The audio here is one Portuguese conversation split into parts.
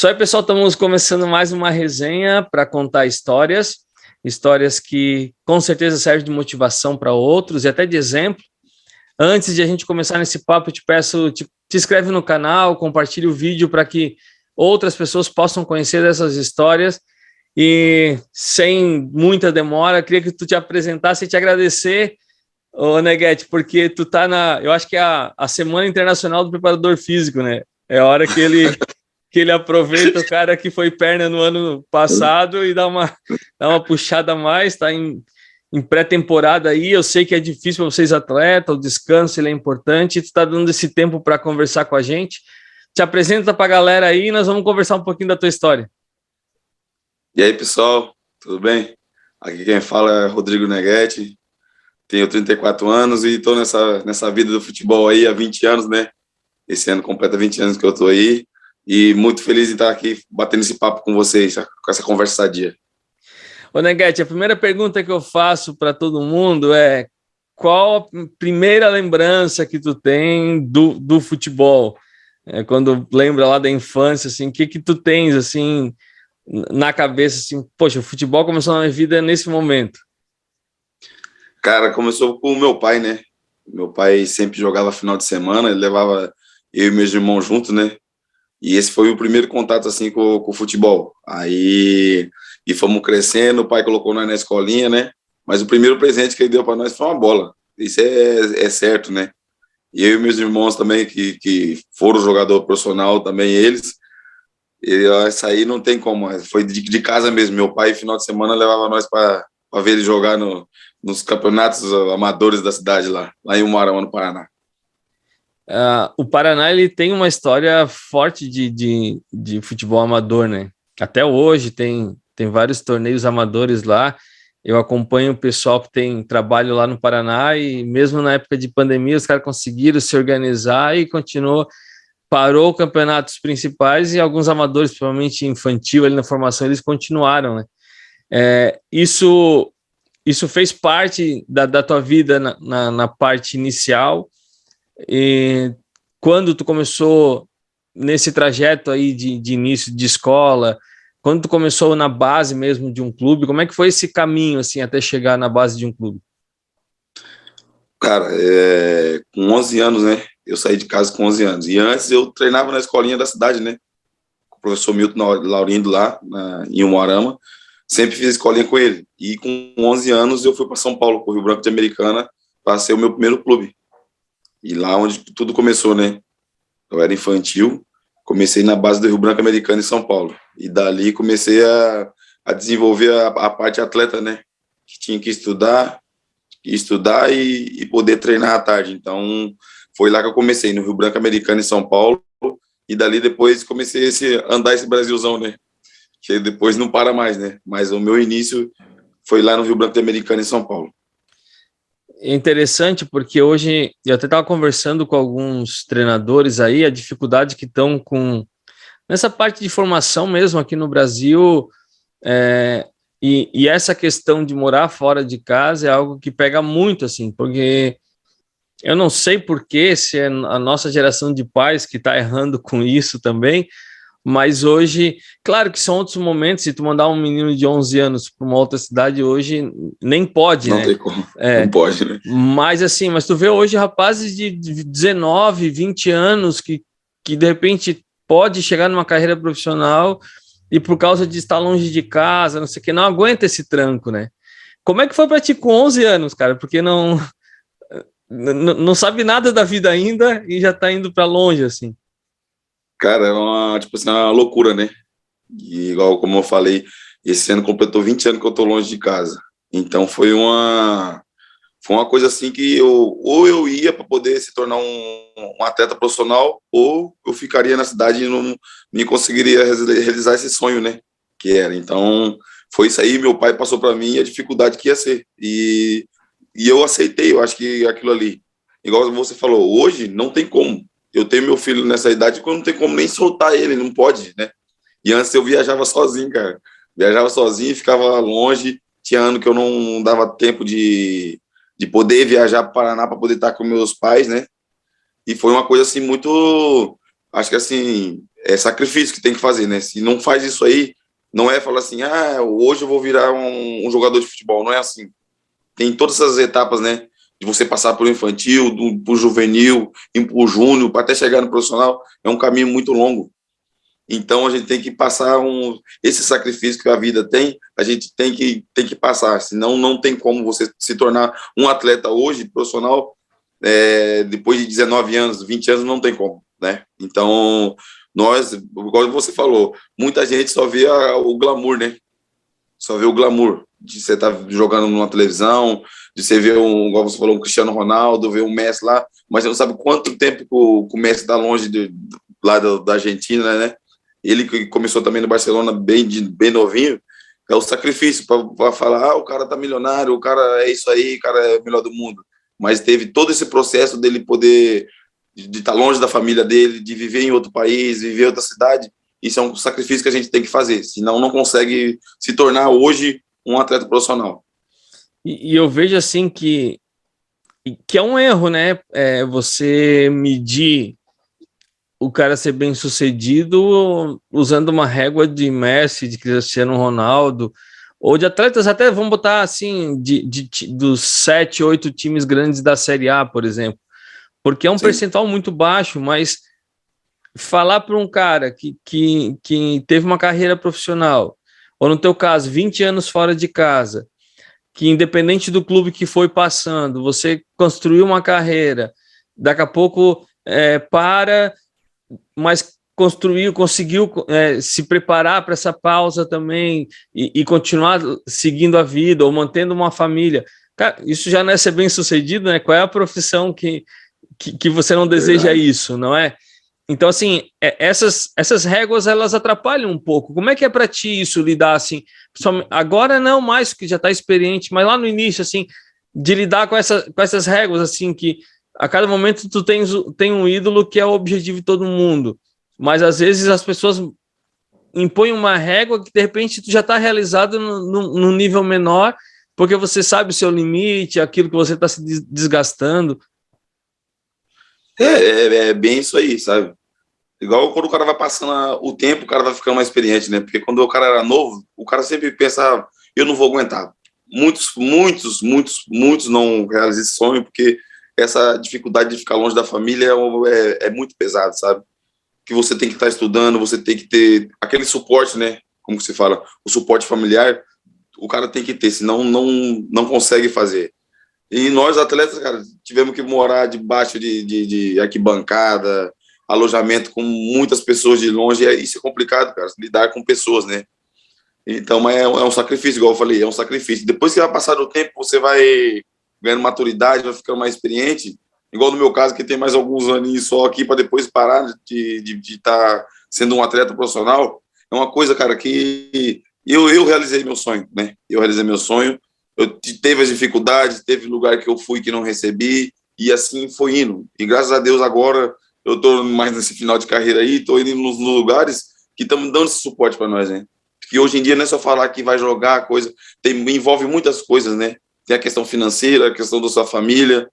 Isso aí, pessoal, estamos começando mais uma resenha para contar histórias que com certeza servem de motivação para outros e até de exemplo. Antes de a gente começar nesse papo, eu te peço, te inscreve no canal, compartilhe o vídeo para que outras pessoas possam conhecer essas histórias. E sem muita demora, queria que tu te apresentasse e te agradecer, ô Neguete, porque tu tá eu acho que é a Semana Internacional do Preparador Físico, né? É a hora que ele aproveita o cara que foi perna no ano passado e dá uma puxada a mais, tá em pré-temporada aí. Eu sei que é difícil para vocês atletas, o descanso ele é importante, tu tá dando esse tempo para conversar com a gente. Te apresenta para a galera aí e nós vamos conversar um pouquinho da tua história. E aí, pessoal, tudo bem? Aqui quem fala é Rodrigo Neguete, tenho 34 anos e estou nessa vida do futebol aí há 20 anos, né? Esse ano completa 20 anos que eu estou aí e muito feliz em estar aqui batendo esse papo com vocês, com essa conversa sadia. Ô Neguete, a primeira pergunta que eu faço para todo mundo é: qual a primeira lembrança que tu tem do futebol? Quando lembra lá da infância, assim, o que tu tens, assim, na cabeça, assim, poxa, o futebol começou na minha vida nesse momento? Cara, começou com o meu pai, né? Meu pai sempre jogava final de semana, ele levava eu e meus irmãos juntos, né? E esse foi o primeiro contato, assim, com o futebol. Aí, e fomos crescendo, o pai colocou nós na escolinha, né? Mas o primeiro presente que ele deu para nós foi uma bola. Isso é certo, né? E eu e meus irmãos também, que foram jogador profissional também, essa aí não tem como, foi de casa mesmo. Meu pai, final de semana, levava nós para ver ele jogar nos campeonatos amadores da cidade lá em Umuarama, no Paraná. O Paraná ele tem uma história forte de futebol amador, né? Até hoje tem vários torneios amadores lá. Eu acompanho o pessoal que tem trabalho lá no Paraná e mesmo na época de pandemia os caras conseguiram se organizar e parou campeonatos principais e alguns amadores, principalmente infantil ali na formação, eles continuaram, né? Isso fez parte da tua vida na parte inicial. E quando tu começou nesse trajeto aí de início de escola, quando tu começou na base mesmo de um clube, como é que foi esse caminho assim até chegar na base de um clube? Cara, com 11 anos, né? Eu saí de casa com 11 anos. E antes eu treinava na escolinha da cidade, né? Com o professor Milton Laurindo lá em Umuarama. Sempre fiz escolinha com ele. E com 11 anos eu fui para São Paulo, para o Rio Branco de Americana, para ser o meu primeiro clube. E lá onde tudo começou, né? Eu era infantil, comecei na base do Rio Branco Americano em São Paulo. E dali comecei a desenvolver a parte atleta, né? Que tinha que estudar e poder treinar à tarde. Então, foi lá que eu comecei, no Rio Branco Americano em São Paulo. E dali depois comecei andar esse Brasilzão, né? Que depois não para mais, né? Mas o meu início foi lá no Rio Branco Americano em São Paulo. É interessante porque hoje eu até estava conversando com alguns treinadores aí, a dificuldade que estão com nessa parte de formação mesmo aqui no Brasil, e essa questão de morar fora de casa é algo que pega muito, assim, porque eu não sei por que se é a nossa geração de pais que está errando com isso também, mas hoje, claro que são outros momentos, se tu mandar um menino de 11 anos para uma outra cidade hoje, nem pode, Não né? tem como, não pode, né? Mas assim, mas tu vê hoje rapazes de 19, 20 anos que de repente pode chegar numa carreira profissional e por causa de estar longe de casa, não sei o que, não aguenta esse tranco, né? Como é que foi para ti com 11 anos, cara? Porque não sabe nada da vida ainda e já tá indo para longe, assim. Cara, tipo assim, uma loucura, né? E igual como eu falei, esse ano completou 20 anos que eu tô longe de casa. Então foi uma coisa assim que ou eu ia para poder se tornar um atleta profissional, ou eu ficaria na cidade e não me conseguiria realizar esse sonho, né? Que era. Então, foi isso aí, meu pai passou para mim a dificuldade que ia ser. E eu aceitei, eu acho que aquilo ali. Igual você falou, hoje não tem como. Eu tenho meu filho nessa idade que eu não tenho como nem soltar ele, não pode, né? E antes eu viajava sozinho, cara. Viajava sozinho, ficava longe. Tinha ano que eu não dava tempo de poder viajar para o Paraná para poder estar com meus pais, né? E foi uma coisa assim muito, acho que assim, é sacrifício que tem que fazer, né? Se não faz isso aí, não é falar assim, hoje eu vou virar um jogador de futebol, não é assim. Tem todas essas etapas, né? De você passar pelo infantil, pro juvenil, pro júnior, para até chegar no profissional, é um caminho muito longo. Então a gente tem que passar esse sacrifício que a vida tem, a gente tem que passar, senão não tem como você se tornar um atleta hoje, profissional, depois de 19 anos, 20 anos, não tem como, né? Então, nós, igual você falou, muita gente só vê o glamour, né? Só vê o glamour de você estar jogando numa televisão, de você ver, igual você falou, um Cristiano Ronaldo, ver um Messi lá, mas você não sabe quanto tempo que o Messi está longe lá da Argentina, né? Ele que começou também no Barcelona bem novinho, é o sacrifício para falar, o cara tá milionário, o cara é isso aí, o cara é o melhor do mundo. Mas teve todo esse processo dele poder, de estar longe da família dele, de viver em outro país, viver em outra cidade. Isso é um sacrifício que a gente tem que fazer, senão não consegue se tornar hoje um atleta profissional. E eu vejo assim que é um erro, né? Você medir o cara ser bem sucedido usando uma régua de Messi, de Cristiano Ronaldo, ou de atletas até, vamos botar assim, dos 7, 8 times grandes da Série A, por exemplo, porque é um percentual muito baixo, mas falar para um cara que teve uma carreira profissional, ou no teu caso, 20 anos fora de casa, que independente do clube que foi passando, você construiu uma carreira, daqui a pouco mas conseguiu se preparar para essa pausa também e continuar seguindo a vida ou mantendo uma família. Cara, isso já não é ser bem sucedido, né? Qual é a profissão que você não deseja isso, não é? Então, assim, essas réguas, elas atrapalham um pouco. Como é que é para ti isso, lidar assim? Agora não mais, que já está experiente, mas lá no início, assim, de lidar com essas réguas, assim, que a cada momento tu tem um ídolo que é o objetivo de todo mundo, mas às vezes as pessoas impõem uma régua que de repente tu já está realizado num nível menor, porque você sabe o seu limite, aquilo que você está se desgastando. É bem isso aí, sabe? Igual quando o cara vai passando o tempo, o cara vai ficando mais experiente, né? Porque quando o cara era novo, o cara sempre pensa, eu não vou aguentar. Muitos não realizam esse sonho, porque essa dificuldade de ficar longe da família é muito pesado, sabe? Que você tem que estar estudando, você tem que ter aquele suporte, né? Como se fala, o suporte familiar, o cara tem que ter, senão não consegue fazer. E nós, atletas, cara, tivemos que morar debaixo de arquibancada, alojamento com muitas pessoas de longe, isso é complicado, cara, lidar com pessoas, né? Então, é um sacrifício, igual eu falei, é um sacrifício. Depois que vai passar o tempo, você vai ganhando maturidade, vai ficando mais experiente, igual no meu caso, que tem mais alguns aninhos só aqui, para depois parar de estar sendo um atleta profissional, é uma coisa, cara, que eu realizei meu sonho, né? Eu realizei meu sonho, teve as dificuldades, teve lugar que eu fui que não recebi, e assim foi indo. E graças a Deus agora eu estou mais nesse final de carreira aí, estou indo nos lugares que estão dando esse suporte para nós, né? Porque hoje em dia não é só falar que vai jogar, envolve muitas coisas, né? Tem a questão financeira, a questão da sua família,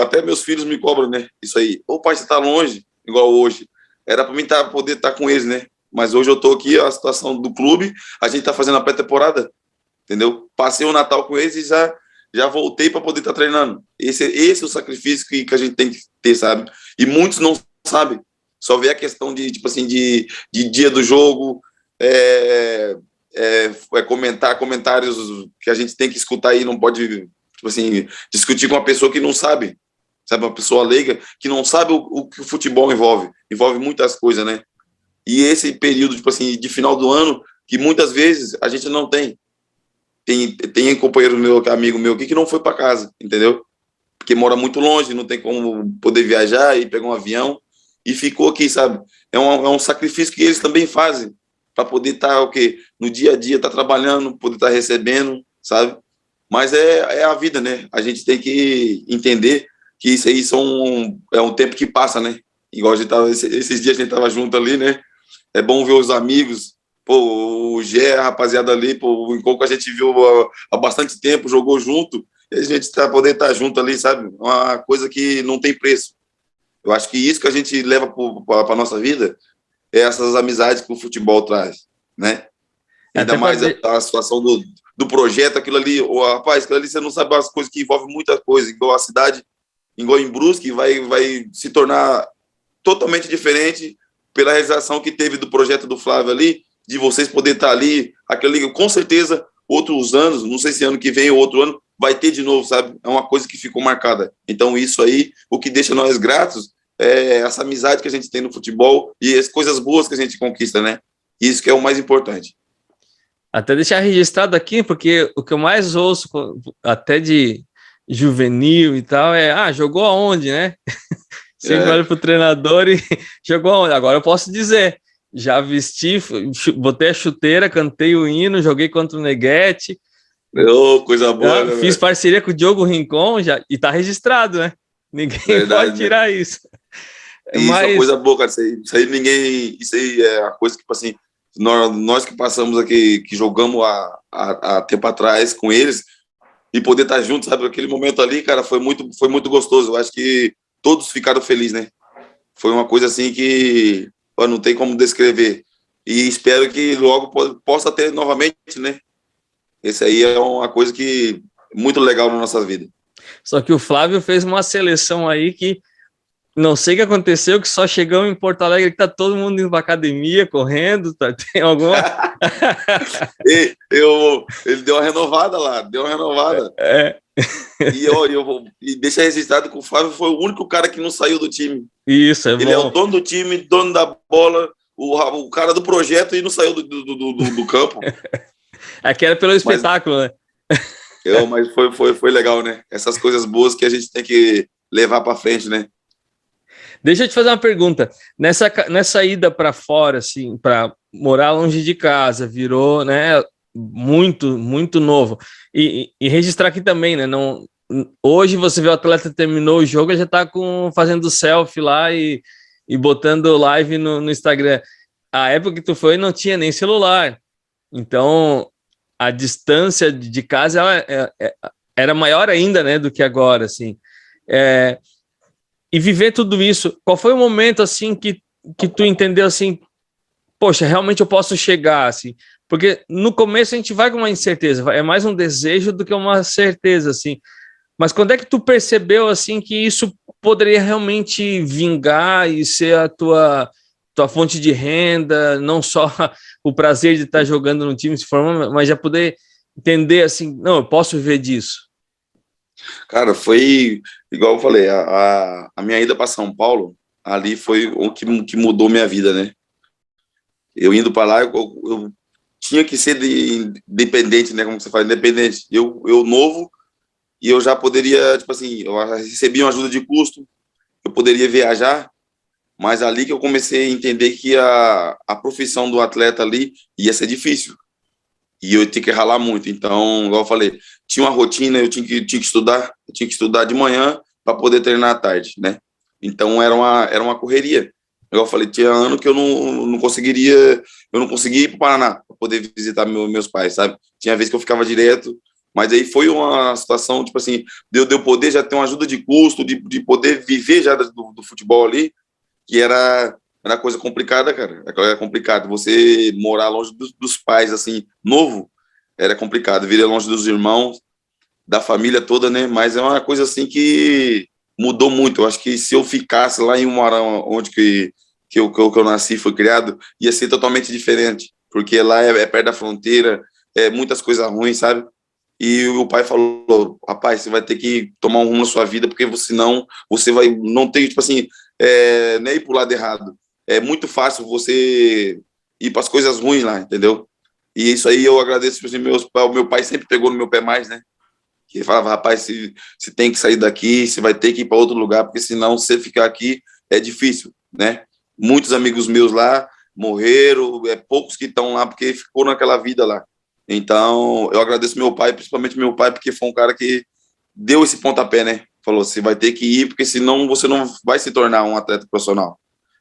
até meus filhos me cobram, né? Isso aí. Ô pai, você tá longe, igual hoje. Era para mim poder estar com eles, né? Mas hoje eu tô aqui, a situação do clube, a gente tá fazendo a pré-temporada, entendeu? Passei o Natal com eles e já voltei para poder estar treinando. Esse é o sacrifício que a gente tem que ter, sabe? E muitos não sabem. Só vê a questão de, tipo assim, de dia do jogo, comentários que a gente tem que escutar aí, não pode, tipo assim, discutir com uma pessoa que não sabe, uma pessoa leiga que não sabe o que o futebol envolve muitas coisas, né? E esse período, tipo assim, de final do ano, que muitas vezes a gente não tem. Tem companheiro meu, amigo meu aqui, que não foi para casa, entendeu? Porque mora muito longe, não tem como poder viajar e pegar um avião, e ficou aqui, sabe? É um sacrifício que eles também fazem, para poder estar, no dia a dia, estar trabalhando, poder estar recebendo, sabe? Mas é a vida, né? A gente tem que entender que isso aí é um tempo que passa, né? Igual a gente esses dias a gente tava junto ali, né? É bom ver os amigos, pô, o Gé, a rapaziada ali, pô, o Encoco a gente viu há bastante tempo, jogou junto, e a gente poder estar junto ali, sabe? Uma coisa que não tem preço. Eu acho que isso que a gente leva para a nossa vida é essas amizades que o futebol traz, né? Ainda Até mais a situação do projeto, aquilo ali, rapaz, aquilo ali você não sabe as coisas que envolvem muita coisa, igual a cidade, igual em Brusque, vai se tornar totalmente diferente pela realização que teve do projeto do Flávio ali, de vocês poder estar ali, aquilo ali, com certeza, outros anos, não sei se ano que vem ou outro ano, vai ter de novo, sabe? É uma coisa que ficou marcada. Então, isso aí, o que deixa nós gratos é essa amizade que a gente tem no futebol e as coisas boas que a gente conquista, né? Isso que é o mais importante. Até deixar registrado aqui, porque o que eu mais ouço, até de juvenil e tal, jogou aonde, né? Sempre olho pro treinador e jogou aonde? Agora eu posso dizer, já vesti, botei a chuteira, cantei o hino, joguei contra o Neguete. Coisa boa, né, fiz parceria com o Diogo Rincon e tá registrado, né? Ninguém pode tirar isso. Isso é uma coisa boa, cara. Isso aí é a coisa que, tipo assim, nós que passamos aqui, que jogamos há tempo atrás com eles, e poder estar juntos, sabe? Aquele momento ali, cara, foi muito gostoso. Eu acho que todos ficaram felizes, né? Foi uma coisa assim que não tem como descrever. E espero que logo possa ter novamente, né? Esse aí é uma coisa que muito legal na nossa vida. Só que o Flávio fez uma seleção aí que não sei o que aconteceu, que só chegamos em Porto Alegre, que tá todo mundo indo pra academia, correndo, tem alguma... Ele deu uma renovada lá, E deixa registrado que o Flávio foi o único cara que não saiu do time. Isso, é bom. Ele é o dono do time, dono da bola, o cara do projeto e não saiu do campo. Aqui era pelo espetáculo, né? Mas foi legal, né? Essas coisas boas que a gente tem que levar para frente, né? Deixa eu te fazer uma pergunta. Nessa ida para fora, assim, para morar longe de casa, virou, né, muito, muito novo. E registrar aqui também, né? Não, hoje você vê o atleta terminou o jogo, já está fazendo selfie lá e botando live no Instagram. A época que tu foi não tinha nem celular. Então, a distância de casa era maior ainda, né, do que agora, assim. E viver tudo isso, qual foi o momento, assim, que tu entendeu, assim, poxa, realmente eu posso chegar, assim? Porque no começo a gente vai com uma incerteza, é mais um desejo do que uma certeza, assim. Mas quando é que tu percebeu, assim, que isso poderia realmente vingar e ser a tua fonte de renda, não só o prazer de estar jogando no time se formando, mas já poder entender, assim, não, eu posso viver disso? Cara, foi igual eu falei, a minha ida para São Paulo, ali foi o que mudou minha vida, né? Eu indo para lá, eu tinha que ser independente, né? Como você fala, independente. Eu novo, e eu já poderia, tipo assim, eu recebia uma ajuda de custo, eu poderia viajar, mas ali que eu comecei a entender que a profissão do atleta ali ia ser difícil. E eu tinha que ralar muito. Então, igual eu falei, tinha uma rotina, eu tinha que estudar de manhã para poder treinar à tarde, né? Então, era uma correria. Igual eu falei, tinha ano que eu não conseguia ir para o Paraná para poder visitar meus pais, sabe? Tinha vez que eu ficava direto, mas aí foi uma situação, tipo assim, de eu poder já ter uma ajuda de custo, de poder viver já do futebol ali, que era coisa complicada, cara. Era complicado. Você morar longe dos pais, assim, novo, era complicado. Vir longe dos irmãos, da família toda, né? Mas é uma coisa, assim, que mudou muito. Eu acho que se eu ficasse lá em Umuarama, onde que eu nasci, fui criado, ia ser totalmente diferente. Porque lá é perto da fronteira, muitas coisas ruins, sabe? E o pai falou, rapaz, você vai ter que tomar um rumo na sua vida, porque senão você vai, não tem, tipo assim, nem ir pro lado errado. É muito fácil você ir para as coisas ruins lá, entendeu? E isso aí eu agradeço, tipo assim, o meu pai sempre pegou no meu pé mais, né? Que ele falava, rapaz, se tem que sair daqui, você vai ter que ir para outro lugar, porque senão você ficar aqui é difícil, né? Muitos amigos meus lá morreram, poucos que estão lá porque ficou naquela vida lá. Então, eu agradeço meu pai, principalmente meu pai, porque foi um cara que deu esse pontapé, né? Falou, você vai ter que ir, porque senão você não vai se tornar um atleta profissional.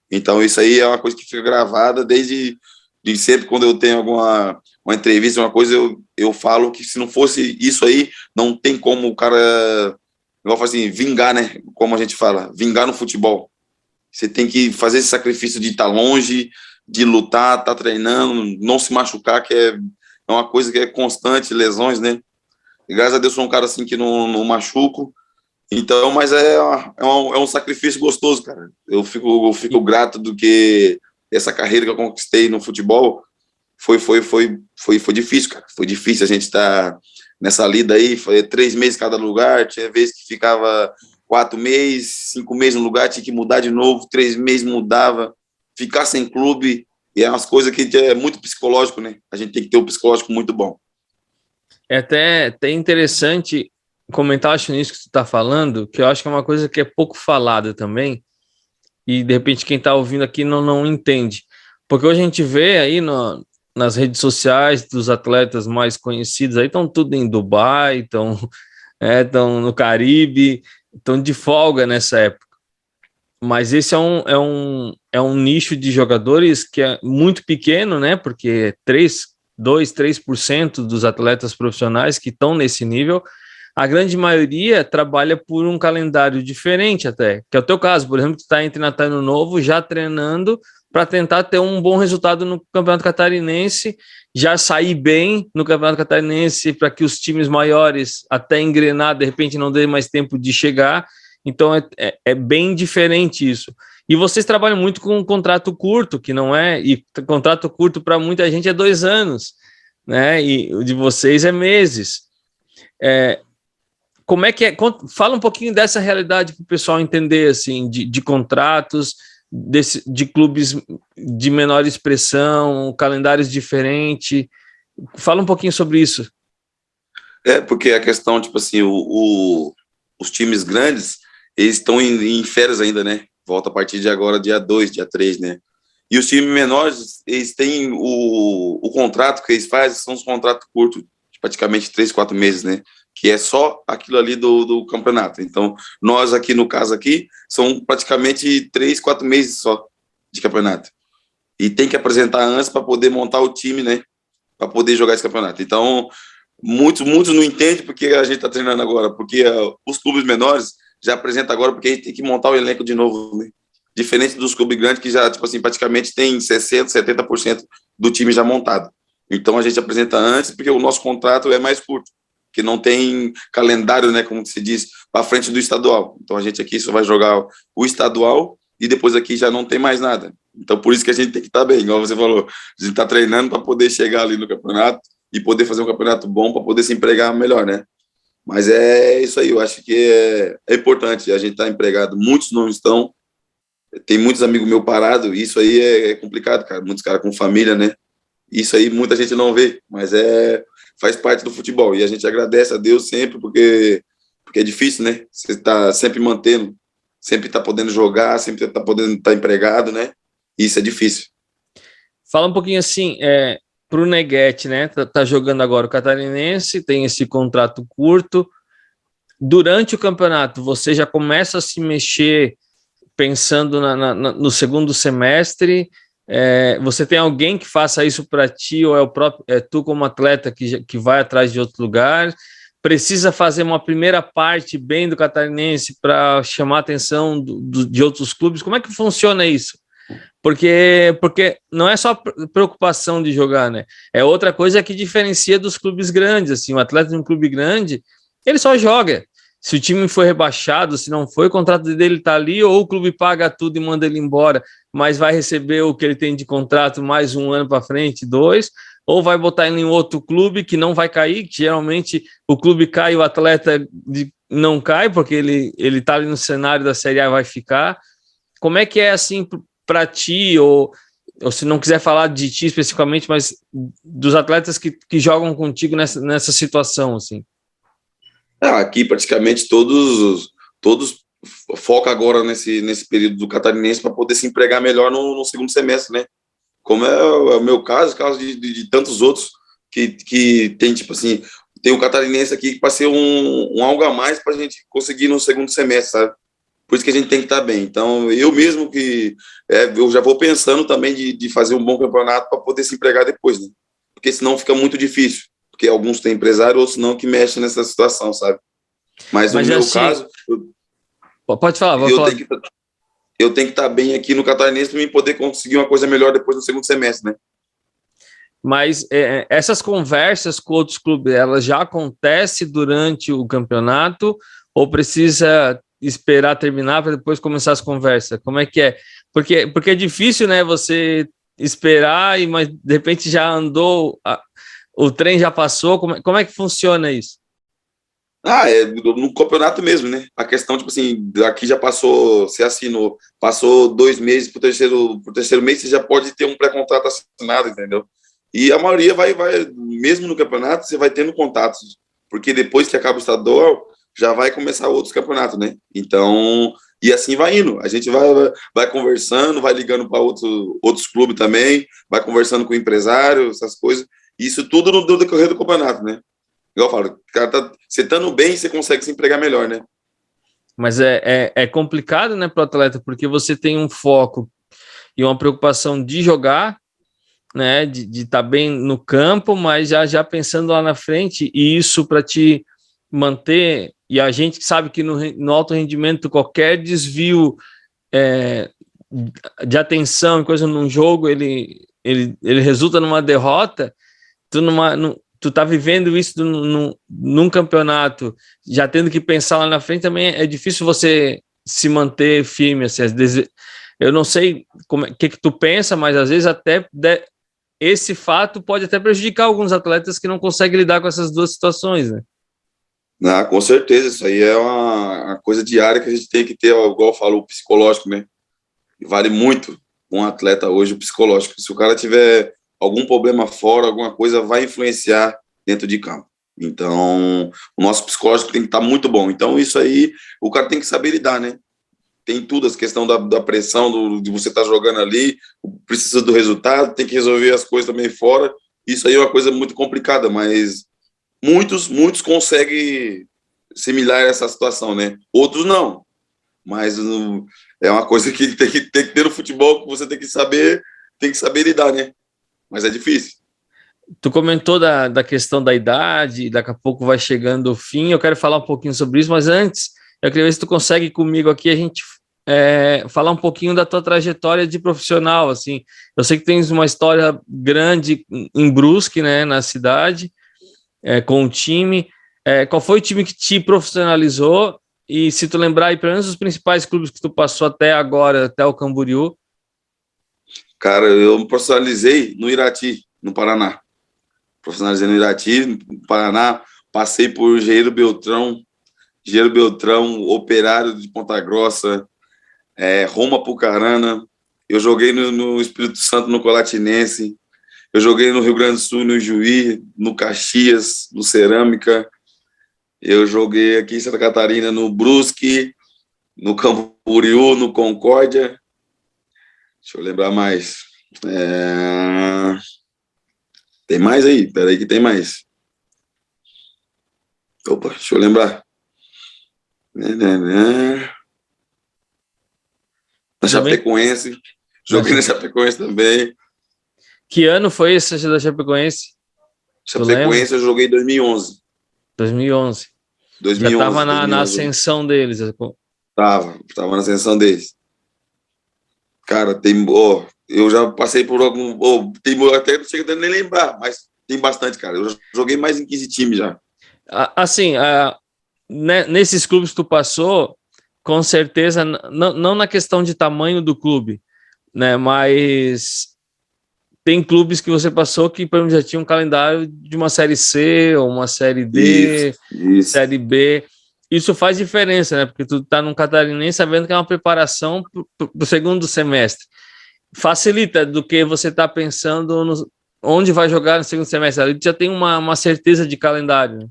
Então, isso aí é uma coisa que fica gravada desde de sempre, quando eu tenho uma entrevista, uma coisa, eu falo que se não fosse isso aí, não tem como o cara, igual assim, vingar, né? Como a gente fala, vingar no futebol. Você tem que fazer esse sacrifício de estar longe, de lutar, estar treinando, não se machucar, que é uma coisa que é constante, lesões, né? E graças a Deus sou um cara assim que não machuco. Então, mas é um sacrifício gostoso, cara. Eu fico grato do que essa carreira que eu conquistei no futebol foi difícil, cara. Foi difícil a gente estar nessa lida aí, foi 3 meses cada lugar, tinha vezes que ficava 4 meses, 5 meses no lugar, tinha que mudar de novo, 3 meses mudava, ficar sem clube, e é umas coisas que é muito psicológico, né? A gente tem que ter um psicológico muito bom. É até interessante comentar, acho, nisso que tu está falando, que eu acho que é uma coisa que é pouco falada também, e de repente quem está ouvindo aqui não entende. Porque hoje a gente vê aí nas redes sociais dos atletas mais conhecidos, aí estão tudo em Dubai, estão no Caribe, estão de folga nessa época. Mas esse é um nicho de jogadores que é muito pequeno, né? Porque 3% dos atletas profissionais que estão nesse nível, a grande maioria trabalha por um calendário diferente até, que é o teu caso, por exemplo, tu está entre Natal e Ano Novo já treinando para tentar ter um bom resultado no Campeonato Catarinense, já sair bem no Campeonato Catarinense para que os times maiores até engrenar, de repente não dê mais tempo de chegar. Então é bem diferente isso. E vocês trabalham muito com um contrato curto, que não é, e contrato curto para muita gente é 2 anos, né? E o de vocês é meses. Como é que é? Fala um pouquinho dessa realidade para o pessoal entender, assim, de contratos, de clubes de menor expressão, calendários diferentes. Fala um pouquinho sobre isso. Porque a questão, tipo assim, os times grandes, eles estão em férias ainda, né? Volta a partir de agora, dia 2, dia 3, né? E os times menores, eles têm o contrato que eles fazem, são os contratos curtos, de praticamente 3, 4 meses, né? Que é só aquilo ali do campeonato. Então, nós aqui, no caso aqui, são praticamente 3, 4 meses só de campeonato. E tem que apresentar antes para poder montar o time, né? Para poder jogar esse campeonato. Então, muitos não entendem porque a gente está treinando agora, porque os clubes menores já apresentam agora porque a gente tem que montar o elenco de novo, né? Diferente dos clubes grandes que já, tipo assim, praticamente tem 60%, 70% do time já montado. Então, a gente apresenta antes porque o nosso contrato é mais curto, que não tem calendário, né, como se diz, para frente do estadual. Então, a gente aqui só vai jogar o estadual e depois aqui já não tem mais nada. Então, por isso que a gente tem que estar bem, igual você falou. A gente está treinando para poder chegar ali no campeonato e poder fazer um campeonato bom para poder se empregar melhor, né? Mas é isso aí, eu acho que é importante. A gente está empregado, muitos não estão. Tem muitos amigos meus parados, isso aí é complicado, cara. Muitos caras com família, né? Isso aí muita gente não vê, mas faz parte do futebol. E a gente agradece a Deus sempre, porque é difícil, né? Você está sempre mantendo, sempre está podendo jogar, sempre está podendo estar empregado, né? Isso é difícil. Fala um pouquinho assim, para o Neguete, né? Tá jogando agora o Catarinense, tem esse contrato curto. Durante o campeonato, você já começa a se mexer pensando no segundo semestre. Você tem alguém que faça isso para ti, ou tu como atleta que vai atrás de outro lugar? Precisa fazer uma primeira parte bem do Catarinense para chamar a atenção de outros clubes? Como é que funciona isso? Porque não é só preocupação de jogar, né? É outra coisa que diferencia dos clubes grandes. Assim, o atleta de um clube grande, ele só joga. Se o time foi rebaixado, se não foi, o contrato dele está ali, ou o clube paga tudo e manda ele embora, mas vai receber o que ele tem de contrato mais 1 ano para frente, 2, ou vai botar ele em outro clube que não vai cair, que geralmente o clube cai e o atleta não cai, porque ele está ali no cenário da Série A e vai ficar. Como é que é assim para ti, ou se não quiser falar de ti especificamente, mas dos atletas que jogam contigo nessa situação, assim? Aqui praticamente todos focam agora nesse período do Catarinense para poder se empregar melhor no segundo semestre, né? Como é o meu caso, o caso de tantos outros que tem, tipo assim, tem o Catarinense aqui para ser um algo a mais para a gente conseguir no segundo semestre, sabe? Por isso que a gente tem que estar bem. Então, eu mesmo eu já vou pensando também de fazer um bom campeonato para poder se empregar depois, né? Porque senão fica muito difícil. Porque alguns têm empresário, outros não, que mexem nessa situação, sabe? Mas no meu assim, caso... pode falar, eu tenho que estar bem aqui no Catarinense para mim poder conseguir uma coisa melhor depois do segundo semestre, né? Mas essas conversas com outros clubes, elas já acontecem durante o campeonato ou precisa esperar terminar para depois começar as conversas? Como é que é? Porque é difícil, né, você esperar, mas de repente já andou, o trem já passou, como é que funciona isso? No campeonato mesmo, né? A questão, tipo assim, aqui já passou, você assinou, passou 2 meses pro terceiro mês, você já pode ter um pré-contrato assinado, entendeu? E a maioria vai, mesmo no campeonato, você vai tendo contatos, porque depois que acaba o estadual, já vai começar outros campeonatos, né? Então, e assim vai indo. A gente vai conversando, vai ligando para outros clubes também, vai conversando com o empresário, essas coisas. Isso tudo no decorrer do campeonato, né? Igual eu falo, cara, você estando bem, você consegue se empregar melhor, né? Mas é complicado, né, para o atleta, porque você tem um foco e uma preocupação de jogar, né, de estar bem no campo, mas já pensando lá na frente, e isso para te manter, e a gente sabe que no alto rendimento qualquer desvio de atenção e coisa num jogo, ele resulta numa derrota, tu tá vivendo isso num campeonato, já tendo que pensar lá na frente, também é difícil você se manter firme, assim, eu não sei o que tu pensa, mas às vezes até esse fato pode até prejudicar alguns atletas que não conseguem lidar com essas duas situações, né? Com certeza, isso aí é uma coisa diária que a gente tem que ter, igual eu falo, o psicológico, né? Vale muito um atleta hoje o psicológico. Se o cara tiver algum problema fora, alguma coisa, vai influenciar dentro de campo. Então, o nosso psicológico tem que estar muito bom. Então, isso aí, o cara tem que saber lidar, né? Tem tudo, a questão da pressão, de você estar jogando ali, precisa do resultado, tem que resolver as coisas também fora. Isso aí é uma coisa muito complicada, mas muitos conseguem similar a essa situação, né? Outros não. Mas é uma coisa que tem que ter no futebol, que você tem que saber lidar, né? Mas é difícil. Tu comentou da questão da idade, daqui a pouco vai chegando o fim, eu quero falar um pouquinho sobre isso, mas antes, eu queria ver se tu consegue comigo aqui, a gente falar um pouquinho da tua trajetória de profissional, assim, eu sei que tens uma história grande em Brusque, né, na cidade, com o time, qual foi o time que te profissionalizou, e se tu lembrar aí, pelo menos os principais clubes que tu passou até agora, até o Camboriú? Cara, eu me profissionalizei no Irati, no Paraná. Profissionalizei no Irati, no Paraná, passei por Engenheiro Beltrão, Operário de Ponta Grossa, Roma Pucarana, eu joguei no Espírito Santo, no Colatinense, eu joguei no Rio Grande do Sul, no Juí, no Caxias, no Cerâmica, eu joguei aqui em Santa Catarina, no Brusque, no Camboriú, no Concórdia. Deixa eu lembrar mais. Tem mais aí? Peraí que tem mais. Opa, deixa eu lembrar. Na Chapecoense. Joguei na Chapecoense também. Que ano foi esse da Chapecoense? Chapecoense eu joguei em 2011. 2011. Já estava na ascensão deles. Tava na ascensão deles. Cara, eu já passei por algum... até não chego a nem lembrar, mas tem bastante, cara. Eu já joguei mais em 15 times já. Assim, nesses clubes que tu passou, com certeza, não na questão de tamanho do clube, né, mas tem clubes que você passou que, por exemplo, já tinha um calendário de uma Série C ou uma Série D, isso. Série B. Isso faz diferença, né? Porque tu tá num Catarinense sabendo que é uma preparação para o segundo semestre. Facilita do que você tá pensando onde vai jogar no segundo semestre. Ali tu já tem uma certeza de calendário, né?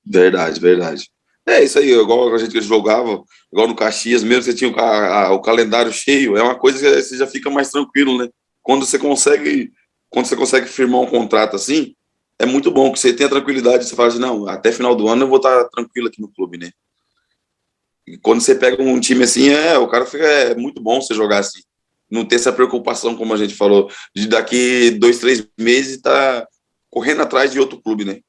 Verdade. É isso aí, igual a gente jogava, igual no Caxias mesmo, você tinha o calendário cheio, é uma coisa que você já fica mais tranquilo, né? Quando você consegue firmar um contrato assim, é muito bom, que você tenha tranquilidade, você fala assim, não, até final do ano eu vou estar tranquilo aqui no clube, né? E quando você pega um time assim, o cara fica, muito bom você jogar assim, não ter essa preocupação, como a gente falou, de daqui 2, 3 meses estar correndo atrás de outro clube, né?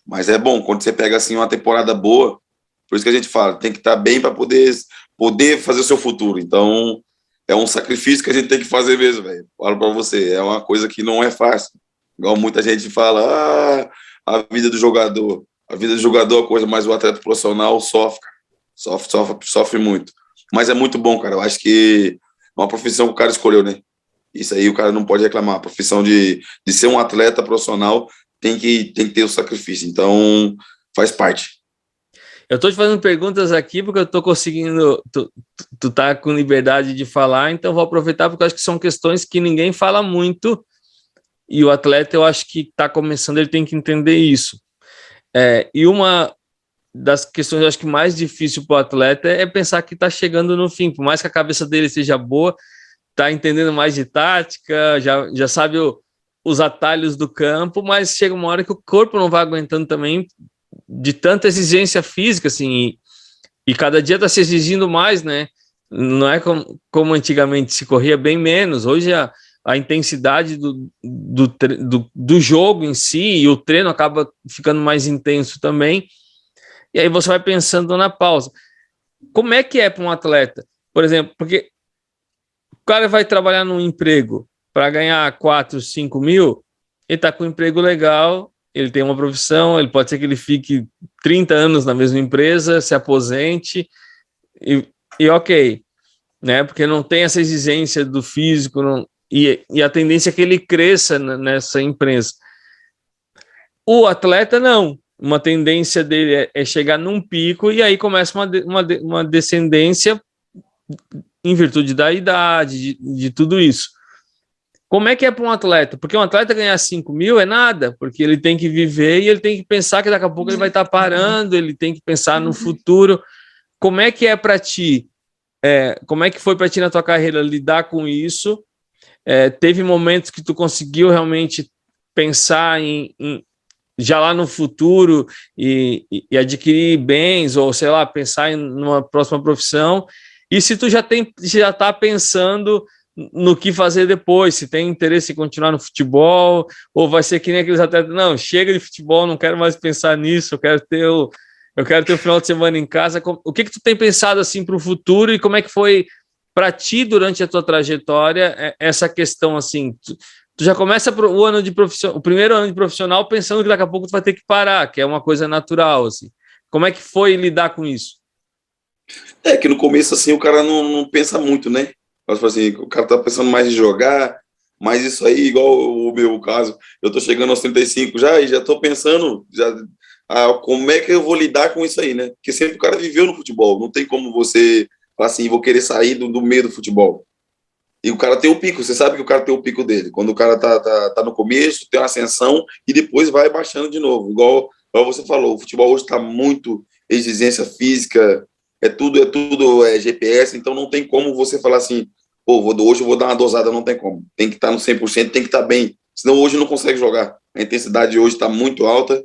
Mas é bom, quando você pega assim uma temporada boa, por isso que a gente fala, tem que estar bem para poder poder fazer o seu futuro. Então, é um sacrifício que a gente tem que fazer mesmo, velho. Falo para você, é uma coisa que não é fácil. Igual muita gente fala, a vida do jogador. A vida do jogador é uma coisa, mas o atleta profissional sofre, sofre muito. Mas é muito bom, cara. Eu acho que é uma profissão que o cara escolheu, né? Isso aí o cara não pode reclamar. A profissão de ser um atleta profissional tem que ter o sacrifício. Então, faz parte. Eu estou te fazendo perguntas aqui porque eu estou conseguindo, tu tá com liberdade de falar, então vou aproveitar porque eu acho que são questões que ninguém fala muito e o atleta, eu acho que está começando, ele tem que entender isso. E uma das questões, eu acho que mais difícil para o atleta é pensar que está chegando no fim, por mais que a cabeça dele seja boa, está entendendo mais de tática, já sabe os atalhos do campo, mas chega uma hora que o corpo não vai aguentando também de tanta exigência física, assim, e cada dia está se exigindo mais, né? Não é como antigamente se corria bem menos. Hoje a intensidade do jogo em si e o treino acaba ficando mais intenso também. E aí você vai pensando na pausa. Como é que é para um atleta? Por exemplo, porque o cara vai trabalhar num emprego para ganhar 4, 5 mil, ele está com um emprego legal, ele tem uma profissão, ele pode ser que ele fique 30 anos na mesma empresa, se aposente, e ok, né? Porque não tem essa exigência do físico, e a tendência é que ele cresça nessa empresa. O atleta, não. Uma tendência dele é chegar num pico, e aí começa uma descendência em virtude da idade, de tudo isso. Como é que é para um atleta? Porque um atleta ganhar 5 mil é nada, porque ele tem que viver e ele tem que pensar que daqui a pouco ele vai estar parando, ele tem que pensar no futuro. Como é que é para ti? Como é que foi para ti na tua carreira lidar com isso? Teve momentos que tu conseguiu realmente pensar já lá no futuro e adquirir bens, ou sei lá, pensar em uma próxima profissão? E se tu já está pensando no que fazer depois, se tem interesse em continuar no futebol, ou vai ser que nem aqueles atletas, não, chega de futebol, não quero mais pensar nisso, eu quero ter o final de semana em casa. O que tu tem pensado assim para o futuro e como é que foi para ti durante a tua trajetória essa questão assim? Tu já começa o primeiro ano de profissional pensando que daqui a pouco tu vai ter que parar, que é uma coisa natural, assim. Como é que foi lidar com isso? Que no começo assim o cara não pensa muito, né? Mas, assim, o cara tá pensando mais em jogar, mas isso aí, igual o meu caso, eu tô chegando aos 35 já e já tô pensando como é que eu vou lidar com isso aí, né? Porque sempre o cara viveu no futebol, não tem como você falar assim, vou querer sair do meio do futebol. E o cara tem o pico, você sabe que o cara tem o pico dele. Quando o cara tá no começo, tem uma ascensão e depois vai baixando de novo. Igual você falou, o futebol hoje tá muito exigência física, é tudo GPS, então não tem como você falar assim, hoje eu vou dar uma dosada, não tem como. Tem que estar no 100%, tem que estar bem. Senão hoje não consegue jogar. A intensidade hoje está muito alta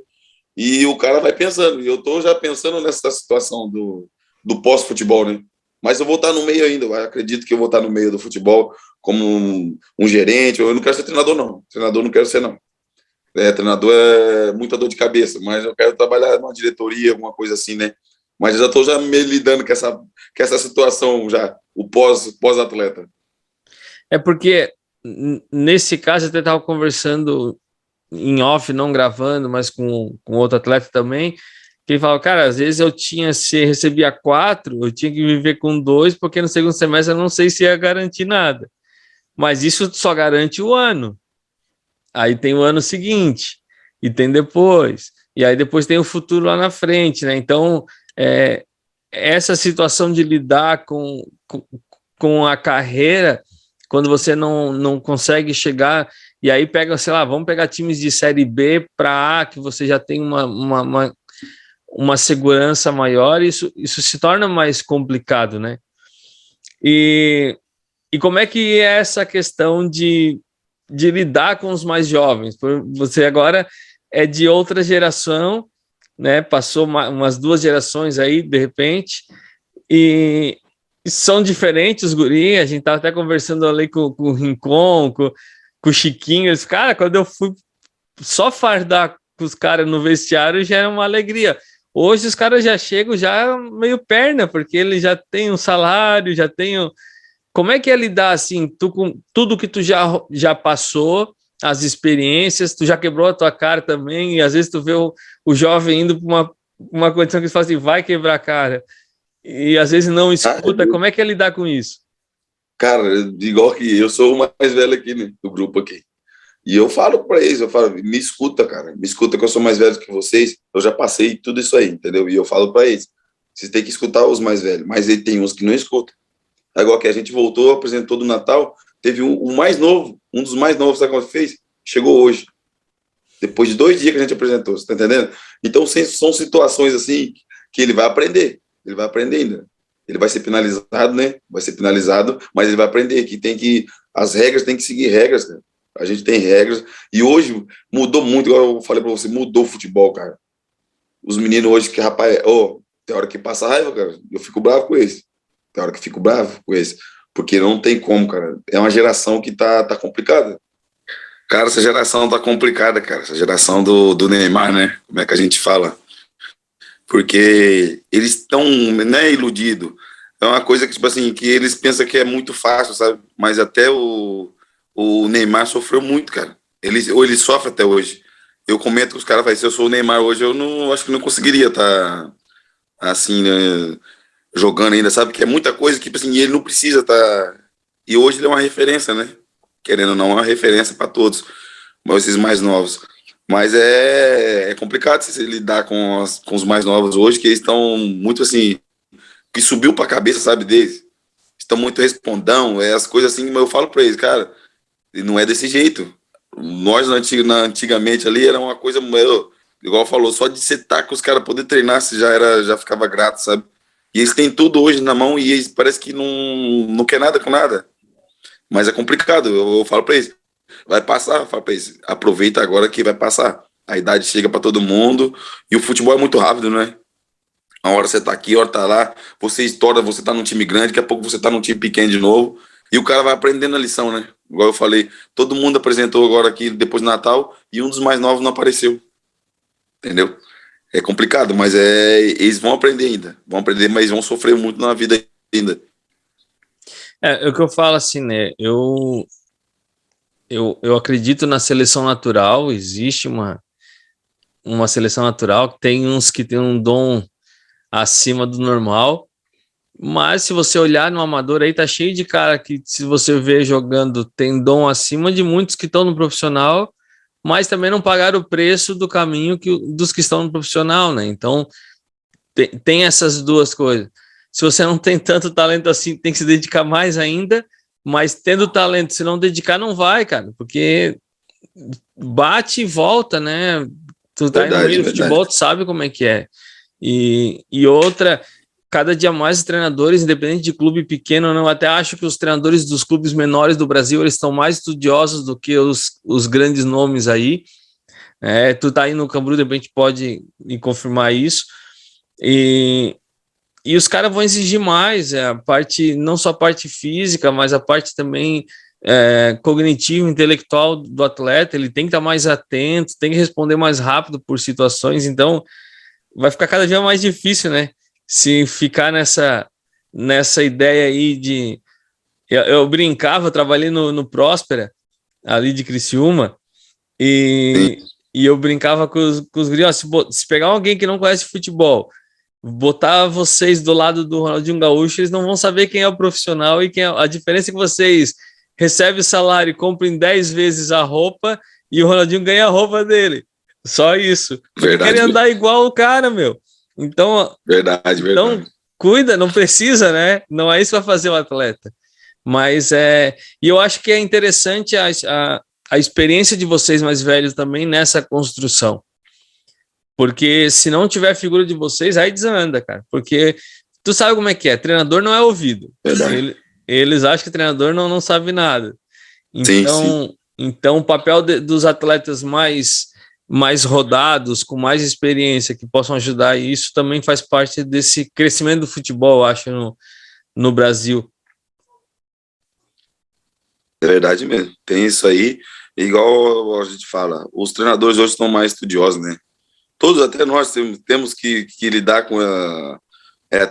e o cara vai pensando. E eu estou já pensando nessa situação do pós-futebol, né? Mas eu vou estar no meio ainda. Eu acredito que eu vou estar no meio do futebol como um gerente. Eu não quero ser treinador, não. Treinador não quero ser, não. Treinador é muita dor de cabeça, mas eu quero trabalhar numa diretoria, alguma coisa assim, né? Mas eu já estou me lidando com essa situação já, o pós-atleta. Porque, nesse caso, eu até estava conversando em off, não gravando, mas com outro atleta também, que ele falava, cara, às vezes se recebia 4, eu tinha que viver com 2, porque no segundo semestre eu não sei se ia garantir nada. Mas isso só garante o ano. Aí tem o ano seguinte, e tem depois, e aí depois tem o futuro lá na frente, né? Então, essa situação de lidar com a carreira, quando você não consegue chegar, e aí pega, sei lá, vamos pegar times de Série B para A, que você já tem uma segurança maior, isso se torna mais complicado, né? E como é que é essa questão de lidar com os mais jovens? Você agora é de outra geração, né? Passou umas 2 gerações aí, de repente, e são diferentes os guris. A gente estava até conversando ali com o Rincon, com o Chiquinho. Eles, cara, quando eu fui só fardar com os caras no vestiário, já era uma alegria. Hoje os caras já chegam já meio perna, porque ele já tem um salário, já tem. Como é que é lidar assim, tu com tudo que tu já passou, as experiências, tu já quebrou a tua cara também, e às vezes tu vê o jovem indo para uma condição que tu fala assim, vai quebrar a cara, e às vezes não escuta, como é que é lidar com isso? Cara, igual que eu sou o mais velho aqui, né, do grupo aqui. E eu falo para eles, eu falo, me escuta, cara, me escuta que eu sou mais velho que vocês, eu já passei tudo isso aí, entendeu? E eu falo para eles, vocês têm que escutar os mais velhos, mas ele tem uns que não escutam. Agora que a gente voltou, apresentou do Natal, teve o mais novo, um dos mais novos, sabe como fez? Chegou hoje, depois de 2 dias que a gente apresentou, você tá entendendo? Então são situações assim que ele vai aprender ainda. Ele vai ser penalizado, né? Vai ser penalizado, mas ele vai aprender que as regras tem que seguir regras, cara. A gente tem regras, e hoje mudou muito, igual eu falei pra você, mudou o futebol, cara. Os meninos hoje, que rapaz, tem hora que passa raiva, cara, eu fico bravo com eles. Tem hora que fico bravo com eles, porque não tem como, cara. É uma geração que tá complicada. Cara, essa geração tá complicada, cara. Essa geração do Neymar, né? Como é que a gente fala? Porque eles estão, né, iludidos. É uma coisa que, tipo assim, que eles pensam que é muito fácil, sabe? Mas até o Neymar sofreu muito, cara. Ele sofre até hoje. Eu comento com os caras, se eu sou o Neymar hoje, eu não acho que não conseguiria estar assim, né, jogando ainda, sabe? Que é muita coisa que, tipo assim, ele não precisa estar. E hoje ele é uma referência, né? Querendo ou não, é uma referência para todos, mas esses mais novos. Mas é complicado se lidar com os mais novos hoje, que eles estão muito assim, que subiu para a cabeça, sabe, deles. Estão muito respondão, as coisas assim, mas eu falo para eles, cara, não é desse jeito. Nós, antigamente ali, era uma coisa, igual falou, só de você estar com os caras poder treinar, você já ficava grato, sabe? E eles têm tudo hoje na mão e eles parece que não quer nada com nada. Mas é complicado, eu falo para eles, vai passar, eu falo para eles, aproveita agora que vai passar. A idade chega para todo mundo e o futebol é muito rápido, né? Uma hora você tá aqui, uma hora tá lá, você estoura, você tá num time grande, daqui a pouco você tá num time pequeno de novo, e o cara vai aprendendo a lição, né? Igual eu falei, todo mundo apresentou agora aqui depois do Natal e um dos mais novos não apareceu, entendeu? É complicado, mas eles vão aprender ainda, vão aprender, mas vão sofrer muito na vida ainda. É o que eu falo assim, né? Eu acredito na seleção natural, existe uma seleção natural, tem uns que tem um dom acima do normal, mas se você olhar no amador aí, tá cheio de cara que, se você vê jogando, tem dom acima de muitos que estão no profissional, mas também não pagaram o preço do caminho dos que estão no profissional, né? Então, tem essas duas coisas. Se você não tem tanto talento assim, tem que se dedicar mais ainda, mas tendo talento, se não dedicar, não vai, cara, porque bate e volta, né? Tu tá aí no Verdade, meio do verdade. futebol, tu sabe como é que é. E outra, cada dia mais os treinadores, independente de clube pequeno ou não, até acho que os treinadores dos clubes menores do Brasil, eles estão mais estudiosos do que os grandes nomes aí. Tu tá aí no Camboriú, de repente pode me confirmar isso. E, e os caras vão exigir mais, a parte, não só a parte física, mas a parte também cognitiva, intelectual do atleta. Ele tem que estar mais atento, tem que responder mais rápido por situações. Então, vai ficar cada dia mais difícil, né? Se ficar nessa ideia aí de. Eu brincava, eu trabalhei no Próspera, ali de Criciúma, Sim, e eu brincava com os gringos, se pegar alguém que não conhece futebol, botar vocês do lado do Ronaldinho Gaúcho, eles não vão saber quem é o profissional e quem é. A diferença é que vocês recebem o salário e comprem 10 vezes a roupa e o Ronaldinho ganha a roupa dele. Só isso. Porque querem verdade, andar igual o cara, meu. Então, verdade, então verdade. cuida, não precisa, né? Não é isso que vai fazer o atleta. Mas e eu acho que é interessante a experiência de vocês mais velhos também nessa construção. Porque se não tiver a figura de vocês, aí desanda, cara. Porque tu sabe como é que é, treinador não é ouvido. Verdade. Eles acham que treinador não sabe nada. Sim, sim. Então o papel dos atletas mais rodados, com mais experiência, que possam ajudar isso, também faz parte desse crescimento do futebol, eu acho, no Brasil. É verdade mesmo. Tem isso aí. Igual a gente fala, os treinadores hoje estão mais estudiosos, né? Todos, até nós, temos que lidar com a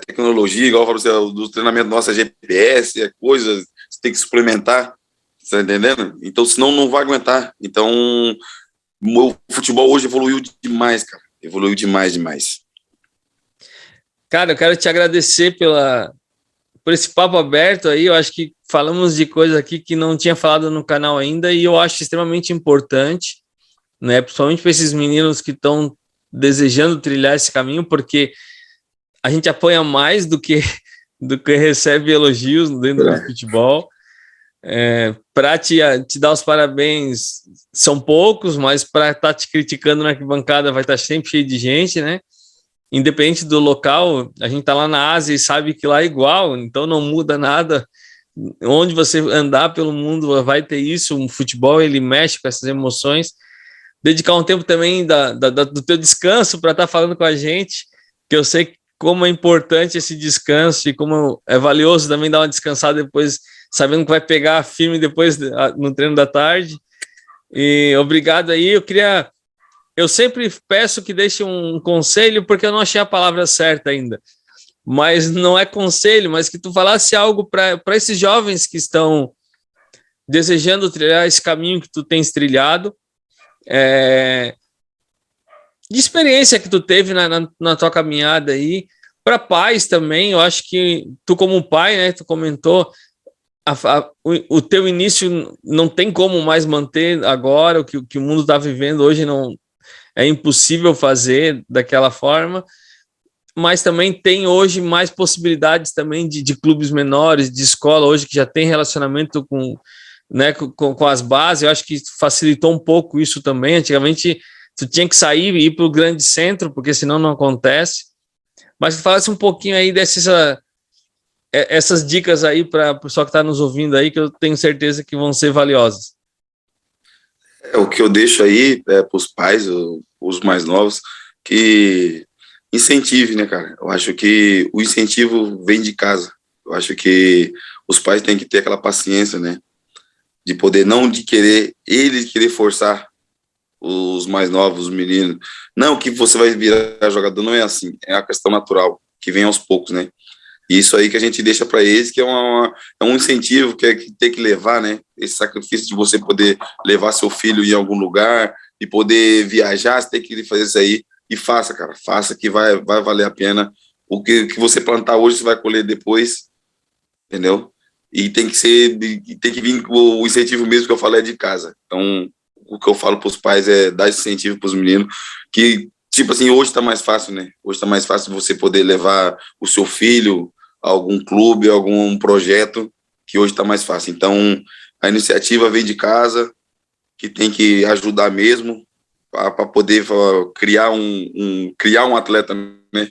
tecnologia, igual eu falo pra você, do treinamento nosso é GPS, é coisas, você tem que suplementar, você tá entendendo? Então, senão não vai aguentar. Então, o futebol hoje evoluiu demais, cara. Evoluiu demais, demais. Cara, eu quero te agradecer por esse papo aberto aí. Eu acho que falamos de coisas aqui que não tinha falado no canal ainda e eu acho extremamente importante, né? Principalmente para esses meninos que estão desejando trilhar esse caminho, porque a gente apanha mais do que recebe elogios dentro do futebol. Para te dar os parabéns são poucos, mas para estar te criticando na arquibancada vai estar sempre cheio de gente, né? Independente do local, a gente está lá na Ásia e sabe que lá é igual, então não muda nada. Onde você andar pelo mundo vai ter isso. O futebol ele mexe com essas emoções. Dedicar um tempo também do teu descanso para estar falando com a gente, que eu sei como é importante esse descanso e como é valioso também dar uma descansada depois, sabendo que vai pegar firme depois no treino da tarde. E obrigado aí. Eu sempre peço que deixe um conselho, porque eu não achei a palavra certa ainda. Mas não é conselho, mas que tu falasse algo para esses jovens que estão desejando trilhar esse caminho que tu tens trilhado, de experiência que tu teve na tua caminhada aí, para pais também. Eu acho que tu como pai, né, tu comentou, o teu início não tem como mais manter agora, o que o mundo está vivendo hoje não é impossível fazer daquela forma, mas também tem hoje mais possibilidades também de clubes menores, de escola hoje que já tem relacionamento com, né, com as bases. Eu acho que facilitou um pouco isso também. Antigamente tu tinha que sair e ir para o grande centro, porque senão não acontece. Mas falasse um pouquinho aí essas dicas aí para o pessoal que está nos ouvindo aí, que eu tenho certeza que vão ser valiosas. O que eu deixo aí para os pais, os mais novos, que incentive, né, cara? Eu acho que o incentivo vem de casa. Eu acho que os pais têm que ter aquela paciência, né? De poder, não de querer, eles querer forçar os mais novos, os meninos. Não que você vai virar jogador, não é assim. É uma questão natural, que vem aos poucos, né? E isso aí que a gente deixa para eles, que é um incentivo que tem que levar, né? Esse sacrifício de você poder levar seu filho em algum lugar e poder viajar, você tem que fazer isso aí. E faça, cara, faça que vai valer a pena. O que você plantar hoje, você vai colher depois, entendeu? E tem que vir o incentivo mesmo que eu falei é de casa. Então, o que eu falo para os pais é dar esse incentivo para os meninos, que, tipo assim, hoje está mais fácil, né? Hoje está mais fácil você poder levar o seu filho a algum clube, a algum projeto, que hoje está mais fácil. Então, a iniciativa vem de casa, que tem que ajudar mesmo, para poder criar criar um atleta, né?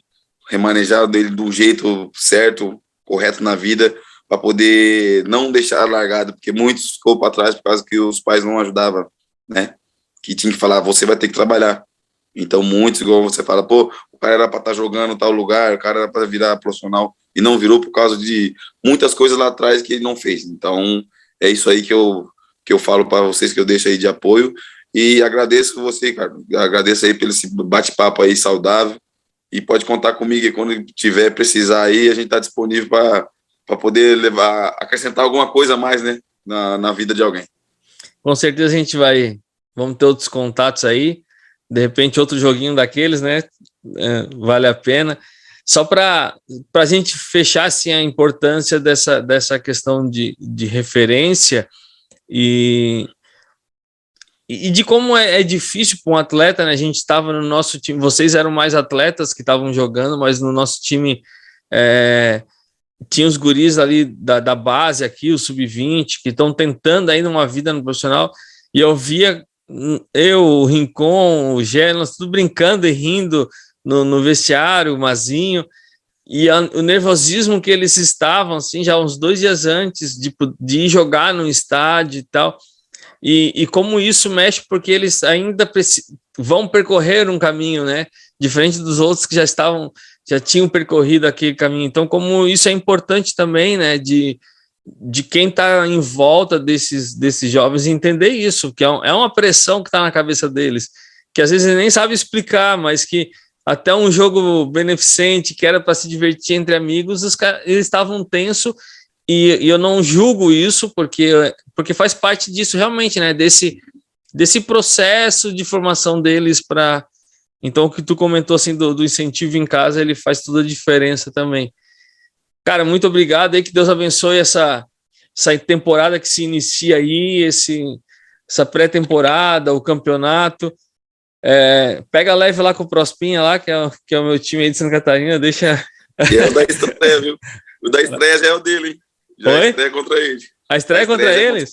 Remanejar dele do jeito certo, correto na vida, para poder não deixar largado, porque muitos ficou para trás por causa que os pais não ajudavam, né? Que tinha que falar, você vai ter que trabalhar. Então, muitos, igual você fala, pô, o cara era para estar jogando em tal lugar, o cara era para virar profissional, e não virou por causa de muitas coisas lá atrás que ele não fez. Então, é isso aí que eu falo para vocês, que eu deixo aí de apoio, e agradeço você, cara, agradeço aí pelo esse bate-papo aí saudável, e pode contar comigo, e quando tiver precisar aí, a gente está disponível para poder acrescentar alguma coisa a mais, né, na vida de alguém. Com certeza vamos ter outros contatos aí, de repente outro joguinho daqueles, né? Vale a pena. Só para a gente fechar assim, a importância dessa questão de referência e de como é difícil para um atleta, né? A gente estava no nosso time, vocês eram mais atletas que estavam jogando, mas no nosso time tinha os guris ali da base aqui, o sub-20, que estão tentando ainda uma vida no profissional, e eu via o Rincon, o Gé, nós tudo brincando e rindo no vestiário, o Mazinho, e o nervosismo que eles estavam, assim, já uns 2 dias antes de ir jogar no estádio e tal, e como isso mexe, porque eles ainda vão percorrer um caminho, né, diferente dos outros que já tinham percorrido aquele caminho. Então, como isso é importante também, né, de quem está em volta desses jovens entender isso, que é uma pressão que está na cabeça deles. que às vezes ele nem sabe explicar, mas que até um jogo beneficente, que era para se divertir entre amigos, eles estavam tensos, e eu não julgo isso, porque faz parte disso realmente, né? Desse processo de formação deles para. Então, o que tu comentou assim do incentivo em casa, ele faz toda a diferença também. Cara, muito obrigado aí, que Deus abençoe essa temporada que se inicia aí, essa pré-temporada, o campeonato. Pega leve lá com o Prospinha lá, que é o meu time aí de Santa Catarina, deixa... E é o da estreia, viu? O da estreia já é o dele, hein? Já é estreia contra ele. A estreia contra eles?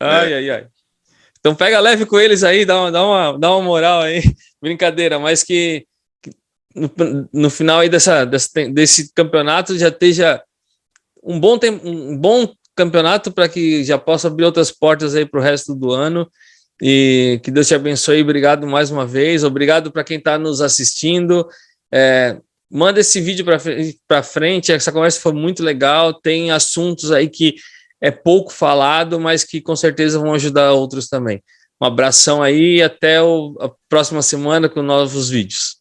Ai. Então pega leve com eles aí, dá uma moral aí. Brincadeira, mas que no final aí desse campeonato já esteja um bom campeonato, para que já possa abrir outras portas aí para o resto do ano. E que Deus te abençoe. Obrigado mais uma vez. Obrigado para quem está nos assistindo. Manda esse vídeo para frente. Essa conversa foi muito legal. Tem assuntos aí que é pouco falado, mas que com certeza vão ajudar outros também. Um abração aí e até a próxima semana com novos vídeos.